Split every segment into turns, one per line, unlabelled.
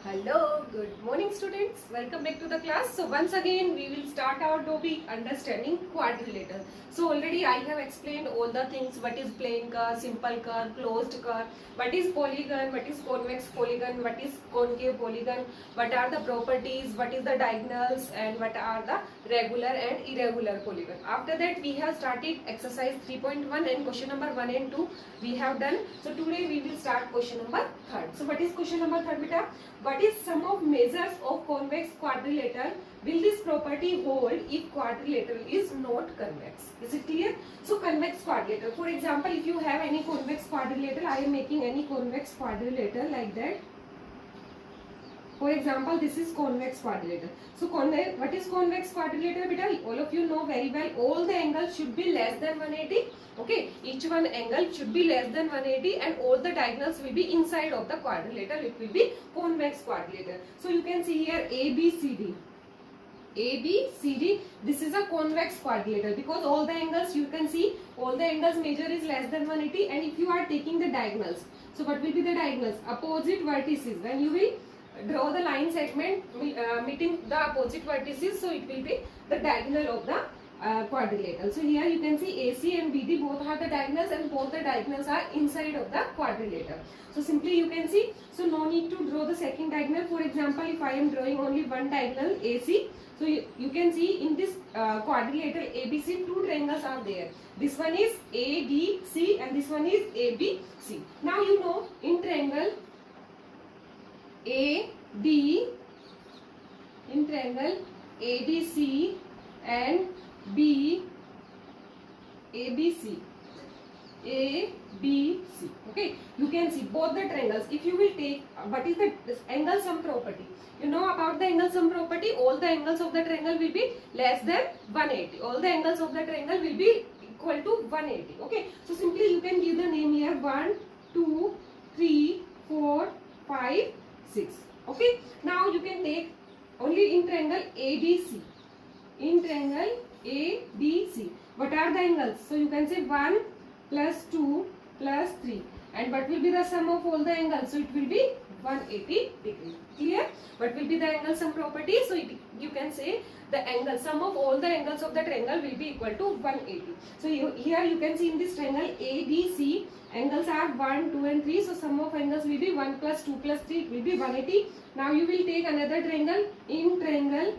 Hello, good morning students. Welcome back to the class. So once again we will start our topic understanding quadrilateral. So already I have explained all the things, what is plane curve, simple curve, closed curve, what is polygon, what is convex polygon, what is concave polygon, what are the properties, what is the diagonals and what are the regular and irregular polygon. After that we have started exercise 3.1 and question number 1 and 2 we have done. So today we will start question number 3. So what is question number 3 beta? What is sum of measures of convex quadrilateral? Will this property hold if quadrilateral is not convex? Is it clear? So convex quadrilateral. For example, if you have any convex quadrilateral, I am making any convex quadrilateral like that. For example, this is convex quadrilateral. So what is convex quadrilateral beta? All of you know very well. All the angles should be less than 180. Okay, each one angle should be less than 180 and all the diagonals will be inside of the quadrilateral. It will be convex quadrilateral. So you can see here ABCD. ABCD, this is a convex quadrilateral because all the angles you can see, all the angles measure is less than 180 and if you are taking the diagonals. So what will be the diagonals? Opposite vertices. When you will draw the line segment meeting the opposite vertices, so it will be the diagonal of the quadrilateral. So here you can see AC and BD both are the diagonals and both the diagonals are inside of the quadrilateral. So simply you can see, so no need to draw the second diagonal. For example, if I am drawing only one diagonal AC, so you can see in this quadrilateral ABC two triangles are there. This one is ADC and this one is ABC. Now you know in triangle ADC and ABC. Okay, you can see both the triangles. If you will take what is the angle sum property, you know about the angle sum property. All the angles of the triangle will be less than 180. All the angles of the triangle will be equal to 180. Okay, so simply you can give the name here 1, 2, 3, 4, 5, 6. Okay, now you can take only in triangle ADC. In triangle ADC, what are the angles? So you can say 1 plus 2 plus 3, and what will be the sum of all the angles? So it will be 180 degree. Clear? What will be the angle sum property? So you can say the angle sum of all the angles of the triangle will be equal to 180. So here you can see in this triangle ADC angles are 1, 2 and 3. So sum of angles will be 1 plus 2 plus 3, it will be 180. Now you will take another triangle. In triangle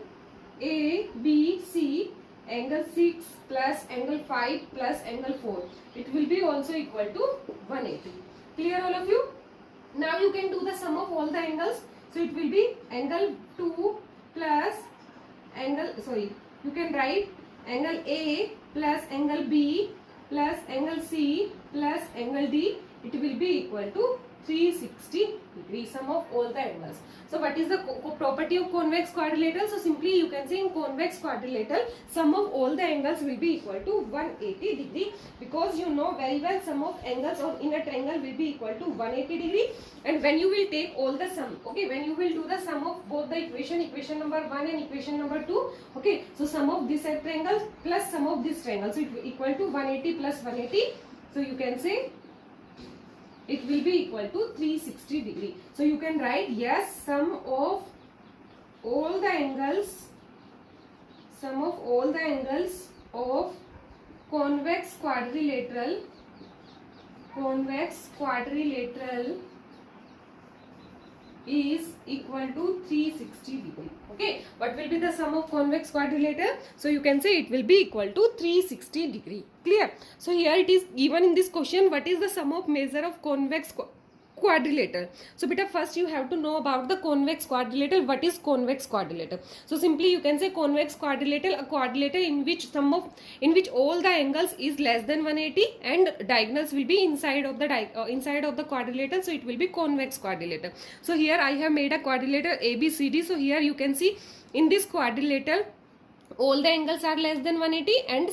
ABC, angle 6 plus angle 5 plus angle 4, it will be also equal to 180. Clear all of you? Now you can do the sum of all the angles. So it will be angle 2 plus angle, you can write angle A plus angle B plus angle C plus angle D. It will be equal to 360 degrees, sum of all the angles. So what is the property of convex quadrilateral? So simply you can say in convex quadrilateral sum of all the angles will be equal to 180 degree, because you know very well sum of angles in a triangle will be equal to 180 degree. And when you will take all the sum, okay, when you will do the sum of both the equation number 1 and equation number 2, okay, so sum of this triangle plus sum of this triangle, so it will equal to 180 plus 180. So you can say it will be equal to 360 degree. So you can write yes, sum of all the angles of convex quadrilateral is equal to 360 degree. Okay, what will be the sum of convex quadrilateral? So you can say it will be equal to 360 degree. Clear? So here it is given in this question, what is the sum of measure of convex quadrilateral. So beta, first you have to know about the convex quadrilateral. What is convex quadrilateral? So simply you can say convex quadrilateral, a quadrilateral in which all the angles is less than 180 and diagonals will be inside of the quadrilateral. So it will be convex quadrilateral. So here I have made a quadrilateral ABCD. So here you can see in this quadrilateral all the angles are less than 180 and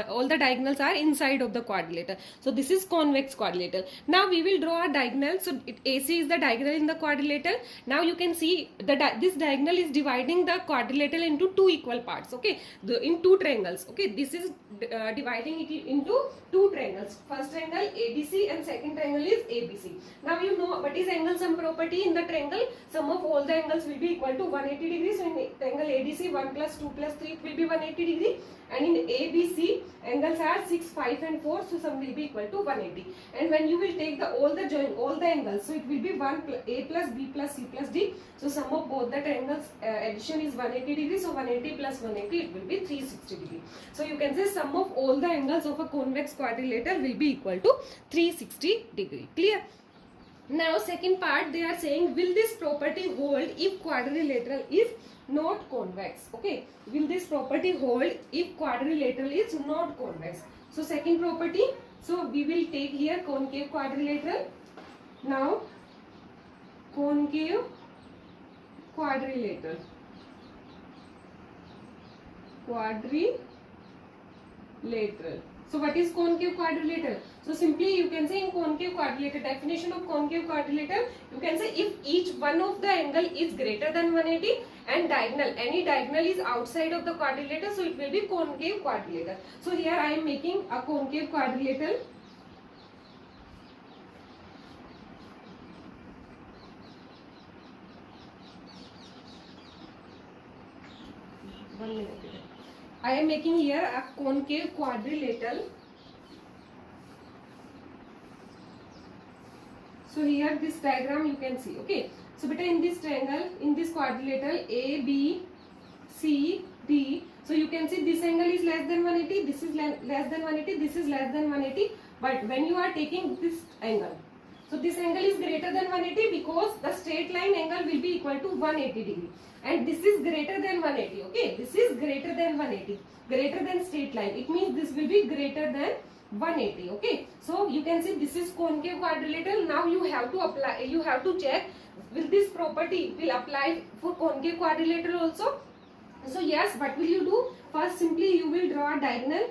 all the diagonals are inside of the quadrilateral. So this is convex quadrilateral. Now we will draw a diagonal. So AC is the diagonal in the quadrilateral. Now you can see this diagonal is dividing the quadrilateral into two equal parts. Okay, in two triangles. Okay, this is dividing it into two triangles. First triangle ABC and second triangle is ABC. Now you know what is angle sum property in the triangle. Sum of all the angles will be equal to 180 degrees. So in triangle ADC 1 plus 2 plus 3 will be 180 degree, and in ABC angles are 6, 5 and 4, so sum will be equal to 180. And when you will take all the angles, so it will be A plus B plus C plus D. So sum of both the triangles addition is 180 degrees, so 180 plus 180 it will be 360 degree. So you can say sum of all the angles of a convex quadrilateral will be equal to 360 degree. Clear? Now second part, they are saying, will this property hold if quadrilateral is not convex? Okay, will this property hold if quadrilateral is not convex? So second property, so we will take here concave quadrilateral. Now concave quadrilateral. So what is concave quadrilateral? So simply you can say in concave quadrilateral, definition of concave quadrilateral, you can say if each one of the angle is greater than 180 and any diagonal is outside of the quadrilateral, so it will be concave quadrilateral. So here I am making a concave quadrilateral. I am making here a concave quadrilateral. So here this diagram you can see. Okay, so beta in this triangle, in this quadrilateral A, B, C, D, so you can see this angle is less than 180, this is less than 180, this is less than 180. But when you are taking this angle, so this angle is greater than 180 because the straight line angle will be equal to 180 degree. And this is greater than 180. Okay, this is greater than 180, greater than straight line. It means this will be greater than 180. Okay, so you can see this is concave quadrilateral. Now you have to apply, you have to check, will this property will apply for concave quadrilateral also? So yes, what will you do? First simply you will draw a diagonal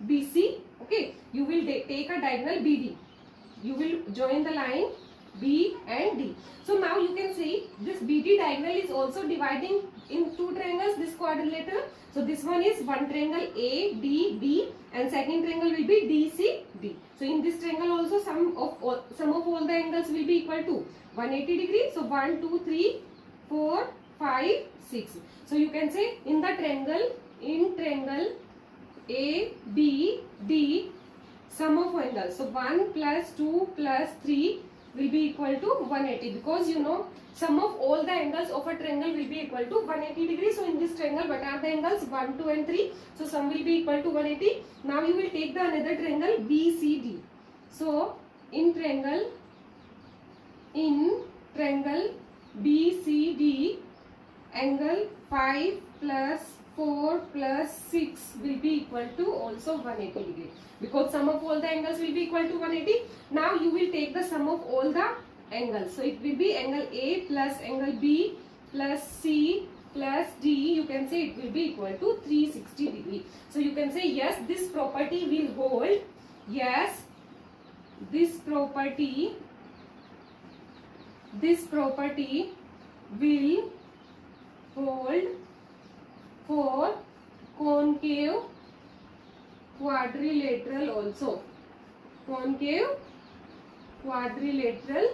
BC. Okay, you will take a diagonal BD. You will join the line B and D. So now you can see this BD diagonal is also dividing in two triangles this quadrilateral. So this one is one triangle ADB and second triangle will be DCD. So in this triangle also sum of all the angles will be equal to 180 degrees. So 1, 2, 3, 4, 5, 6. So you can say in triangle ABD, sum of angles. So 1 plus 2 plus 3 will be equal to 180, because you know sum of all the angles of a triangle will be equal to 180 degrees. So in this triangle, what are the angles? 1, 2 and 3. So sum will be equal to 180. Now you will take the another triangle BCD. So in triangle BCD, angle 5 plus 4 plus 6 will be equal to also 180 degree, because sum of all the angles will be equal to 180. Now you will take the sum of all the angles. So it will be angle A plus angle B plus C plus D. You can say it will be equal to 360 degree. So you can say yes, this property will hold. Yes, this property will hold for concave quadrilateral also. Concave quadrilateral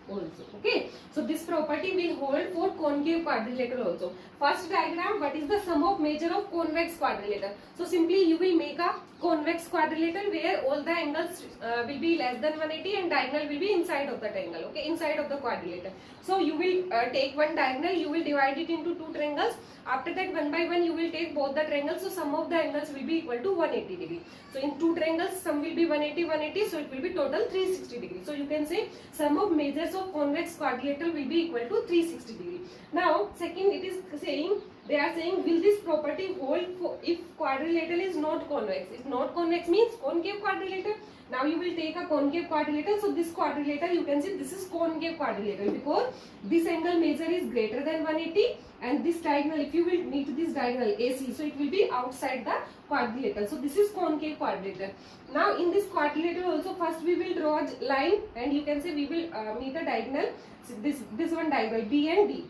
also. Okay, so this property will hold for concave quadrilateral also. First diagram, what is the sum of measure of convex quadrilateral? So simply you will make a convex quadrilateral where all the angles will be less than 180 and diagonal will be inside of the triangle. Okay, inside of the quadrilateral. So you will take one diagonal, you will divide it into two triangles. After that, one by one you will take both the triangles. So sum of the angles will be equal to 180 degree. So in two triangles, sum will be 180, 180. So it will be total 360 degree. So you can say sum of measures of convex quadrilateral will be equal to 360 degree. Now second, it is saying, they are saying, will this property hold for if quadrilateral is not convex? If not convex means concave quadrilateral. Now you will take a concave quadrilateral. So this quadrilateral, you can see this is concave quadrilateral because this angle measure is greater than 180, and this diagonal, if you will meet this diagonal AC, so it will be outside the quadrilateral. So this is concave quadrilateral. Now in this quadrilateral also, first we will draw a line, and you can say we will meet a diagonal. So this one diagonal B and D.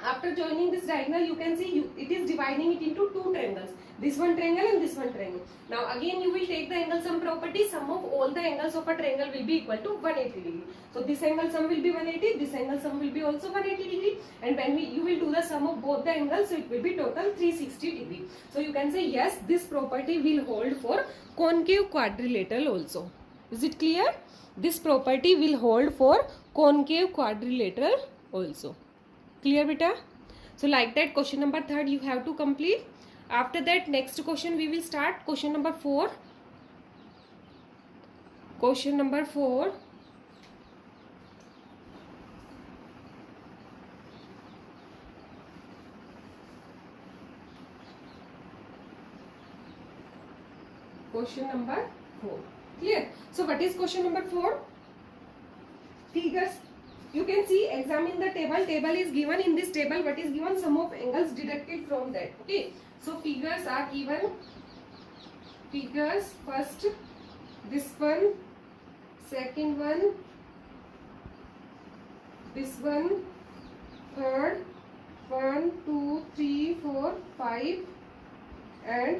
After joining this diagonal, you can see it is dividing it into two triangles. This one triangle and this one triangle. Now again you will take the angle sum property. Sum of all the angles of a triangle will be equal to 180 degree. So this angle sum will be 180. This angle sum will be also 180 degree. And when you will do the sum of both the angles, so it will be total 360 degree. So you can say yes, this property will hold for concave quadrilateral also. Is it clear? This property will hold for concave quadrilateral also. Clear beta? So like that, question number 3 you have to complete. After that, next question we will start. Question number 4. Question number 4. Question number 4. Clear? So what is question number 4? Figures. You can see, examine the table. Table is given. In this table, what is given? Sum of angles deducted from that. Okay. So figures are given. Figures first, this one, second one, this one, third, 1, 2, 3, 4, 5, and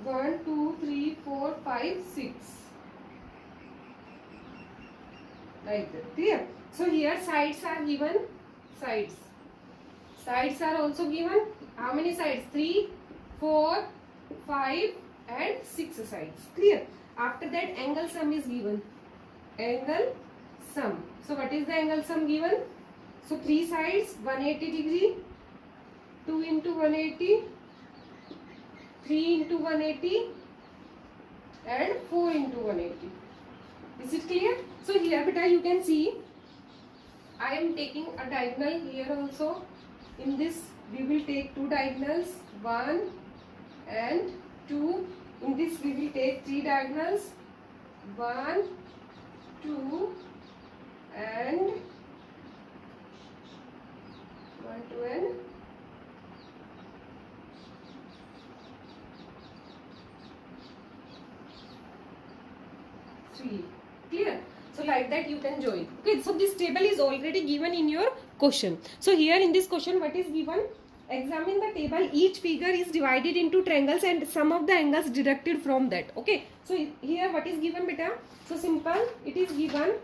1, 2, 3, 4, 5, 6. Like that. Clear? So here sides are given. Sides. Sides are also given. How many sides? 3, 4, 5 and 6 sides. Clear? After that, angle sum is given. Angle sum. So what is the angle sum given? So 3 sides, 180 degree, 2 into 180, 3 into 180 and 4 into 180. Is it clear? So here beta you can see I am taking a diagonal here also. In this we will take two diagonals, 1 and 2. In this we will take 3 diagonals, 1, 2 and 1, 2 and 3. Clear? So like that you can join. Okay, so this table is already given in your question. So here in this question what is given? Examine the table. Each figure is divided into triangles and sum of the angles deducted from that. Okay. So here what is given beta? So simple. It is given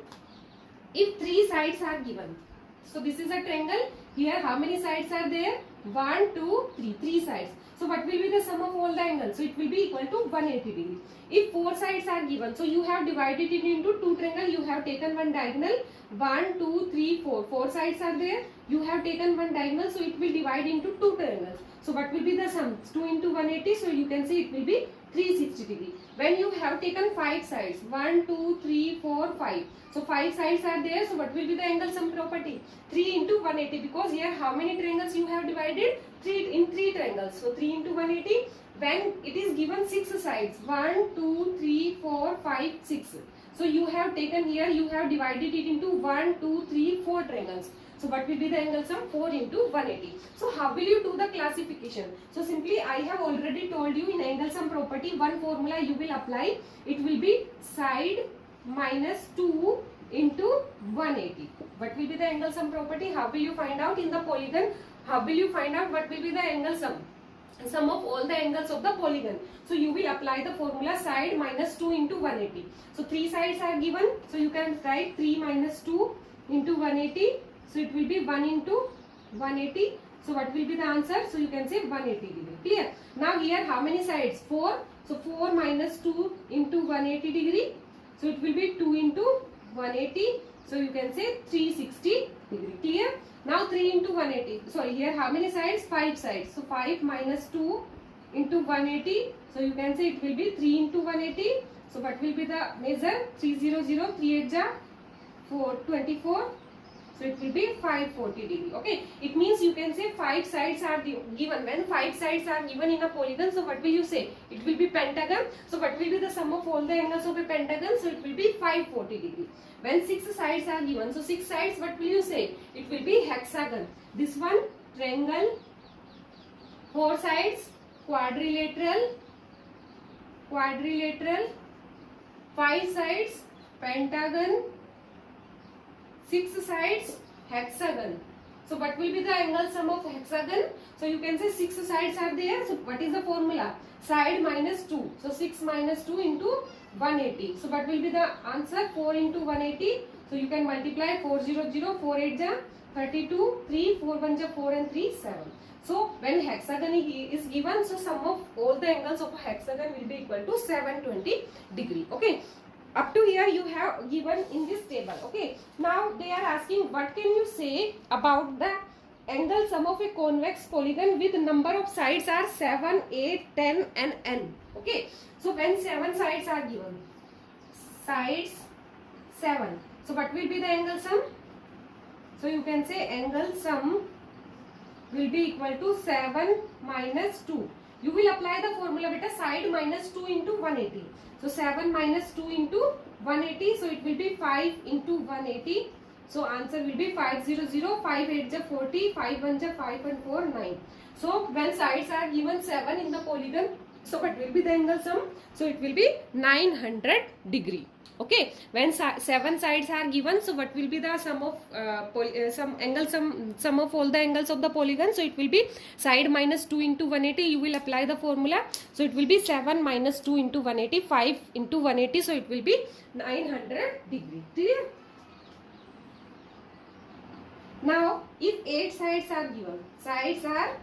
if 3 sides are given. So this is a triangle. Here how many sides are there? 1, 2, 3. 3 sides. So what will be the sum of all the angles? So it will be equal to 180 degree. If 4 sides are given, so you have divided it into 2 triangles. You have taken one diagonal. 1, 2, 3, 4. 4 sides are there. You have taken one diagonal. So it will divide into 2 triangles. So what will be the sum? 2 into 180. So you can see it will be 360 degree. When you have taken 5 sides, 1, 2, 3, 4, 5. So 5 sides are there. So what will be the angle sum property? 3 into 180. Because here how many triangles you have divided? 3 triangles. So 3 into 180. When it is given 6 sides, 1, 2, 3, 4, 5, 6. So you have taken here, you have divided it into 1, 2, 3, 4 triangles. So what will be the angle sum? 4 into 180. So how will you do the classification? So simply I have already told you in angle sum property, one formula you will apply. It will be side minus 2 into 180. What will be the angle sum property? How will you find out in the polygon? How will you find out what will be the angle sum? Sum of all the angles of the polygon. So you will apply the formula side minus 2 into 180. So 3 sides are given. So you can write 3 minus 2 into 180. So it will be 1 into 180. So what will be the answer? So you can say 180 degree. Clear? Now here how many sides? 4. So 4 minus 2 into 180 degree. So it will be 2 into 180. So you can say 360 degree. Clear? Now 3 into 180. Sorry, here how many sides? 5 sides. So 5 minus 2 into 180. So you can say it will be 3 into 180. So what will be the measure? 300, 3 8 ja 4, 24. So it will be 540 degree. Okay, it means you can say 5 sides are given. When 5 sides are given in a polygon, so what will you say? It will be pentagon. So what will be the sum of all the angles of a pentagon? So it will be 540 degree. When 6 sides are given, so 6 sides, what will you say? It will be hexagon. This one triangle, 4 sides quadrilateral, 5 sides pentagon, 6 sides hexagon. So what will be the angle sum of hexagon? So you can say 6 sides are there. So what is the formula? Side minus 2. So 6 minus 2 into 180. So what will be the answer? 4 into 180. So you can multiply 400, 4 8 ja 32, 3, 4 1 ja 4 and 3 7. So when hexagon is given, so sum of all the angles of a hexagon will be equal to 720 degree. Okay. Up to here you have given in this table. Okay. Now they are asking what can you say about the angle sum of a convex polygon with number of sides are 7, 8, 10 and n. Okay. So when 7 sides are given, sides 7. So what will be the angle sum? So you can say angle sum will be equal to 7 minus 2. You will apply the formula beta, side minus 2 into 180. So 7 minus 2 into 180. So it will be 5 into 180. So answer will be 500, 5 8 ja 40, 5 1 ja 5 and 4 9. So when sides are given 7 in the polygon, so what will be the angle sum? So it will be 900 degree. Okay, when 7 sides are given, so what will be the sum of sum of all the angles of the polygon? So it will be side minus 2 into 180. You will apply the formula. So it will be 7 minus 2 into 180, 5 into 180. So it will be 900 degree. Clear? Now, if 8 sides are given, sides are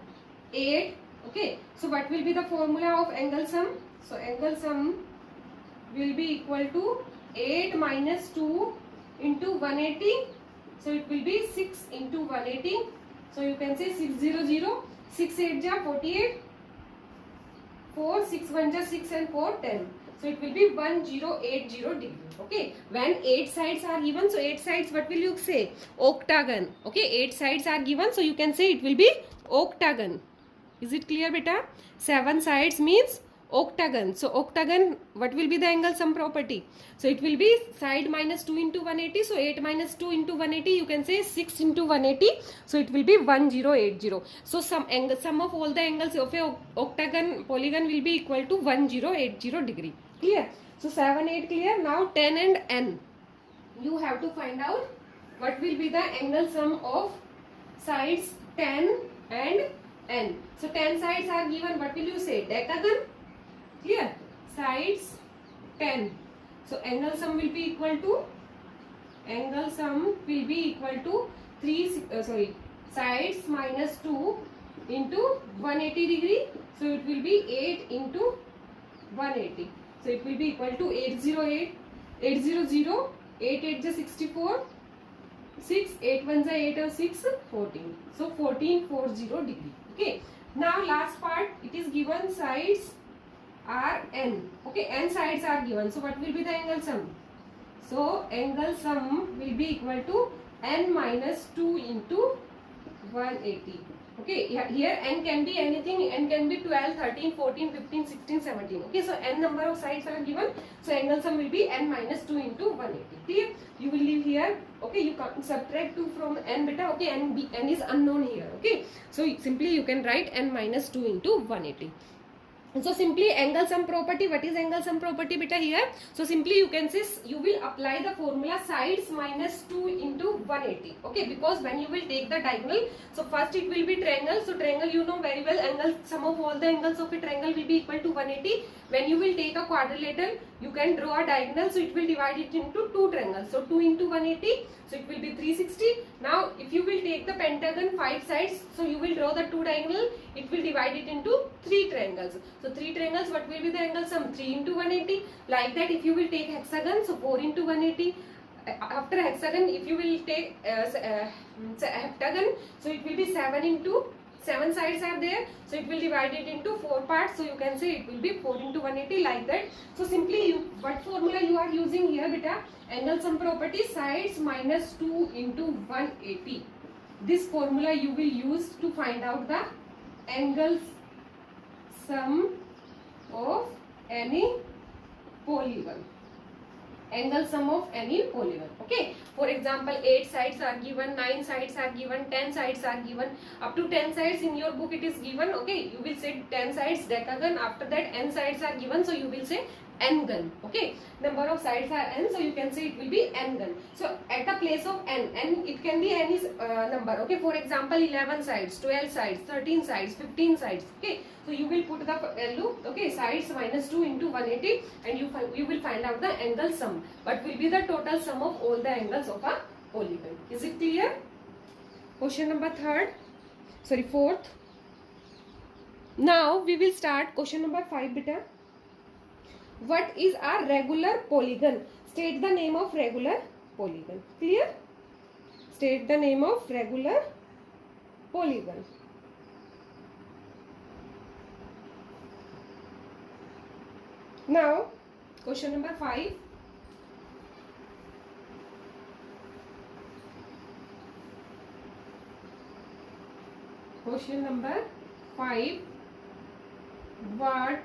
8. Okay, so what will be the formula of angle sum? So angle sum will be equal to 8 minus 2 into 180. So it will be 6 into 180. So you can say 600, 6 8 ja 48, 4 6 1 ja 6 and 4 10. So it will be 1080 degree. Okay, when 8 sides are given, so 8 sides, what will you say? Octagon. Okay, 8 sides are given, so you can say it will be octagon. Is it clear beta? 7 sides means octagon. So octagon, what will be the angle sum property? So it will be side minus 2 into 180. So 8 minus 2 into 180, you can say 6 into 180. So it will be 1080. So sum of all the angles of a octagon polygon will be equal to 1080 degree. Clear? So 7 8 clear. Now 10 and n. You have to find out what will be the angle sum of sides 10 and n. So 10 sides are given. What will you say? Decagon. Clear? Sides 10. So angle sum will be equal to sides minus 2 into 180 degree. So it will be 8 into 180. So it will be equal to 808, 800, 8 8 is 64, 6 8 1 is 8 or 6 14. So 1440 degree. Okay. Now last part, it is given sides are n. Okay, n sides are given. So what will be the angle sum? So angle sum will be equal to n minus 2 into 180. Okay, here n can be anything. N can be 12, 13, 14, 15, 16, 17. Okay, so n number of sides are given. So angle sum will be n minus 2 into 180. Clear? You will leave here. Okay, you can subtract 2 from n beta. Okay, n is unknown here. Okay, so simply you can write n minus 2 into 180. So simply angle sum property. What is angle sum property beta here? So simply you can say you will apply the formula sides minus 2 into 180. Okay, because when you will take the diagonal, so first it will be triangle. So triangle you know very well, angle sum of all the angles of a triangle will be equal to 180. When you will take a quadrilateral, you can draw a diagonal. So it will divide it into 2 triangles. So 2 into 180. So it will be 360. Now if you will take the pentagon 5 sides, so you will draw the 2 diagonal. It will divide it into 3 triangles. So 3 triangles, what will be the angle sum? 3 into 180. Like that, if you will take hexagon, so 4 into 180. After hexagon, if you will take heptagon, so it will be 7 into 7 sides are there, so it will divide it into 4 parts. So you can say it will be 4 into 180 like that. So simply what formula you are using here beta? Angle sum property, sides minus 2 into 180. This formula you will use to find out the angle sum of any polygon. Angle sum of any polygon. Okay. For example, 8 sides are given, 9 sides are given, 10 sides are given. Up to 10 sides in your book it is given. Okay. You will say 10 sides decagon. After that n sides are given. So you will say n-gon. Okay. Number of sides are n. So you can say it will be n-gon. So at the place of n, it can be any number. Okay. For example, 11 sides, 12 sides, 13 sides, 15 sides. Okay. So you will put the value, okay, sides minus 2 into 180 and you will find out the angle sum. What will be the total sum of all the angles of a polygon? Is it clear? Question number fourth. Now we will start question number 5 beta. What is a regular polygon? State the name of regular polygon. Clear? State the name of regular polygon. Now, question number 5. Question number 5. What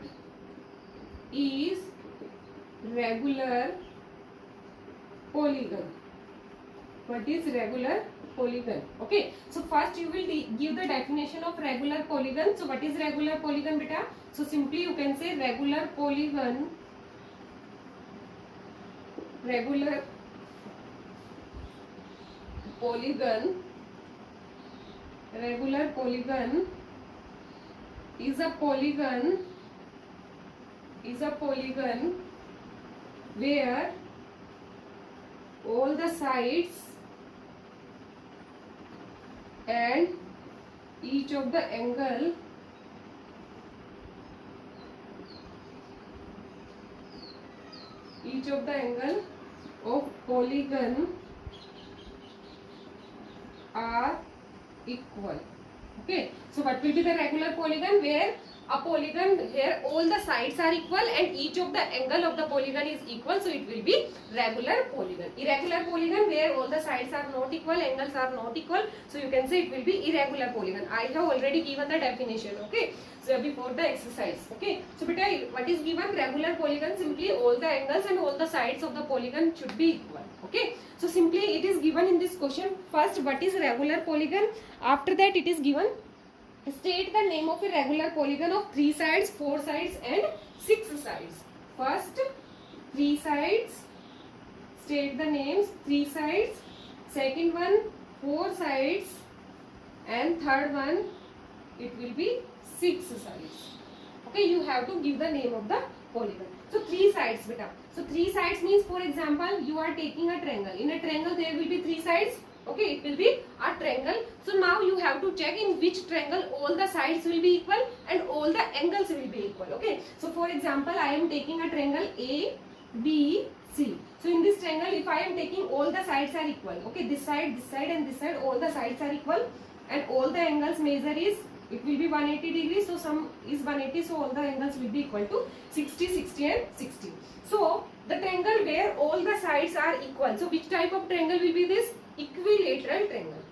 is regular polygon? What is regular polygon? Okay. So first you will give the definition of regular polygon. So what is regular polygon beta? So simply you can say regular polygon is a polygon where all the sides and each of the angle of polygon are equal. Okay, so what will be the regular polygon? Where a polygon here all the sides are equal and each of the angle of the polygon is equal, so it will be regular polygon. Irregular polygon where all the sides are not equal, angles are not equal, so you can say it will be irregular polygon. I have already given the definition. Okay, so before the exercise. Okay, so beta, what is given? Regular polygon, simply all the angles and all the sides of the polygon should be equal. Okay, so simply it is given in this question. First, what is regular polygon? After that it is given, state the name of a regular polygon of 3 sides, 4 sides and 6 sides. First, 3 sides, state the names, 3 sides. Second one, 4 sides, and third one, it will be 6 sides. Okay, you have to give the name of the polygon. So 3 sides beta. So 3 sides means, for example, you are taking a triangle. In a triangle there will be 3 sides. Okay, it will be a triangle. So now you have to check in which triangle all the sides will be equal and all the angles will be equal. Okay, so for example, I am taking a triangle A, B, C. So in this triangle, if I am taking all the sides are equal. Okay, this side and this side, all the sides are equal and all the angles measure is, it will be 180 degrees. So sum is 180. So all the angles will be equal to 60, 60 and 60. So the triangle where all the sides are equal. So which type of triangle will be this? Equilateral triangle.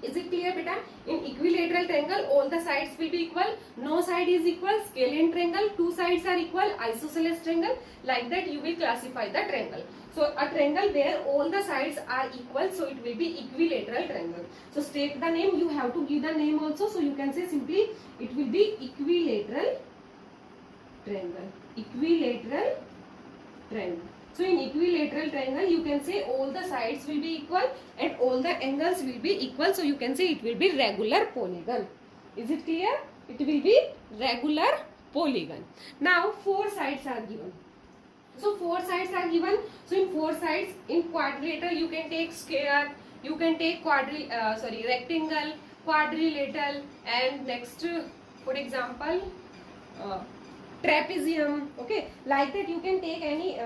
Is it clear beta? In equilateral triangle, all the sides will be equal. No side is equal. Scalene triangle, 2 sides are equal. Isosceles triangle. Like that you will classify the triangle. So a triangle where all the sides are equal, so it will be equilateral triangle. So state the name. You have to give the name also. So you can say simply it will be equilateral triangle. Equilateral triangle. So in equilateral triangle, you can say all the sides will be equal and all the angles will be equal. So you can say it will be regular polygon. Is it clear? It will be regular polygon. Now 4 sides are given. So 4 sides are given. So in 4 sides, in quadrilateral you can take square, you can take rectangle, quadrilateral, and next, for example, trapezium. Okay, like that you can take any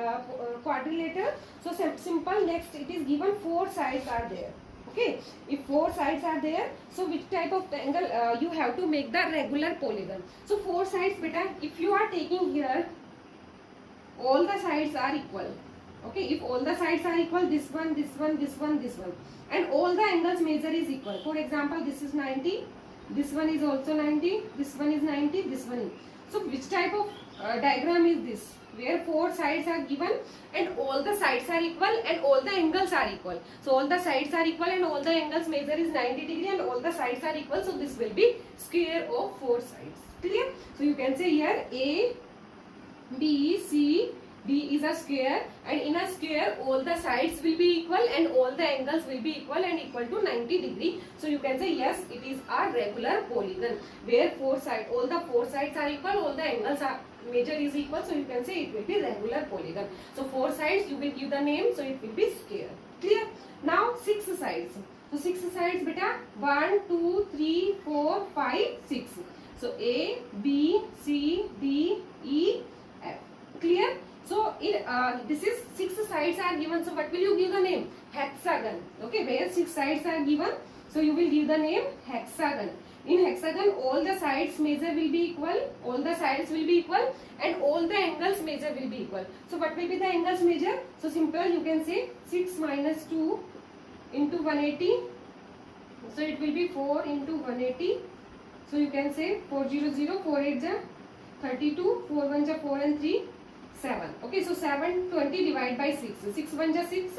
quadrilateral. So simple. Next, it is given 4 sides are there. Okay, if four sides are there, so which type of triangle you have to make the regular polygon. So four sides beta, if you are taking here, all the sides are equal. Okay, if all the sides are equal, this one, this one, this one, this one, and all the angles measure is equal. For example, this is 90, this one is also 90, this one is 90, this one is. So which type of diagram is this? Where four sides are given and all the sides are equal and all the angles are equal. So all the sides are equal and all the angles measure is 90 degree and all the sides are equal. So this will be square of four sides. Clear? So you can say here A, B, C, D is a square, and in a square all the sides will be equal and all the angles will be equal and equal to 90 degree. So you can say yes, it is a regular polygon where all the four sides are equal, all the angles are measure is equal. So you can say it will be regular polygon. So four sides you will give the name, so it will be square. Clear? Now six sides. So six sides beta, 1, 2, 3, 4, 5, 6. So A, B, C, D, E, F. Clear? So this is six sides are given. So what will you give the name? Hexagon. Okay, where six sides are given, so you will give the name hexagon. In hexagon, all the sides measure will be equal, all the sides will be equal, and all the angles measure will be equal. So what will be the angles measure? So simple, you can say 6 minus 2 into 180. So it will be 4 into 180. So you can say 400, 4 8 ja 32, 4 1 ja 4 and 3 7. Okay, so 720 divided by 6. 6 1 ja 6.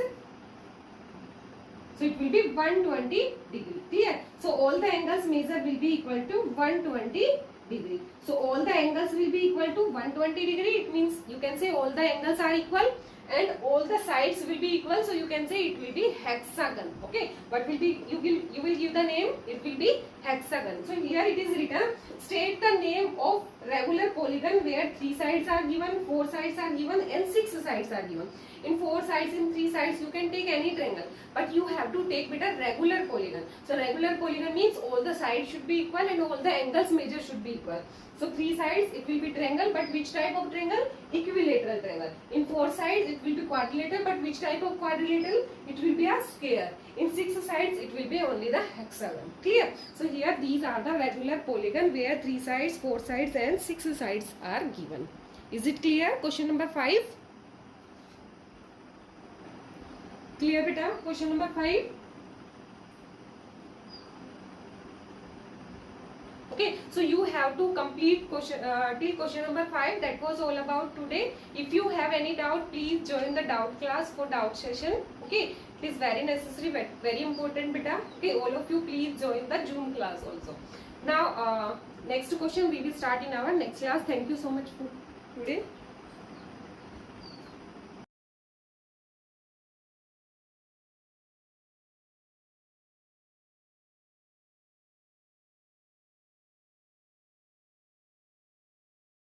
So it will be 120 degree. Clear? So all the angles measure will be equal to 120 degree. So all the angles will be equal to 120 degree. It means you can say all the angles are equal and all the sides will be equal. So you can say it will be hexagon. Okay, what will be, you will give the name, it will be hexagon. So here it is written, state the name of regular polygon where three sides are given, four sides are given and six sides are given. In four sides, in three sides, you can take any triangle, but you have to take with a regular polygon. So regular polygon means all the sides should be equal and all the angles measure should be equal. So three sides, it will be triangle, but which type of triangle? Equilateral triangle. In four sides, it will be quadrilateral, but which type of quadrilateral? It will be a square. In six sides, it will be only the hexagon. Clear? So here these are the regular polygon where three sides, four sides and six sides are given. Is it clear? Question number 5. Clear beta? Question number 5. Okay, so you have to complete question till question number 5. That was all about today. If you have any doubt, please join the doubt class for doubt session. Okay, it is very necessary, very important beta. Okay, all of you please join the Zoom class also. Now next question we will start in our next class. Thank you so much for today.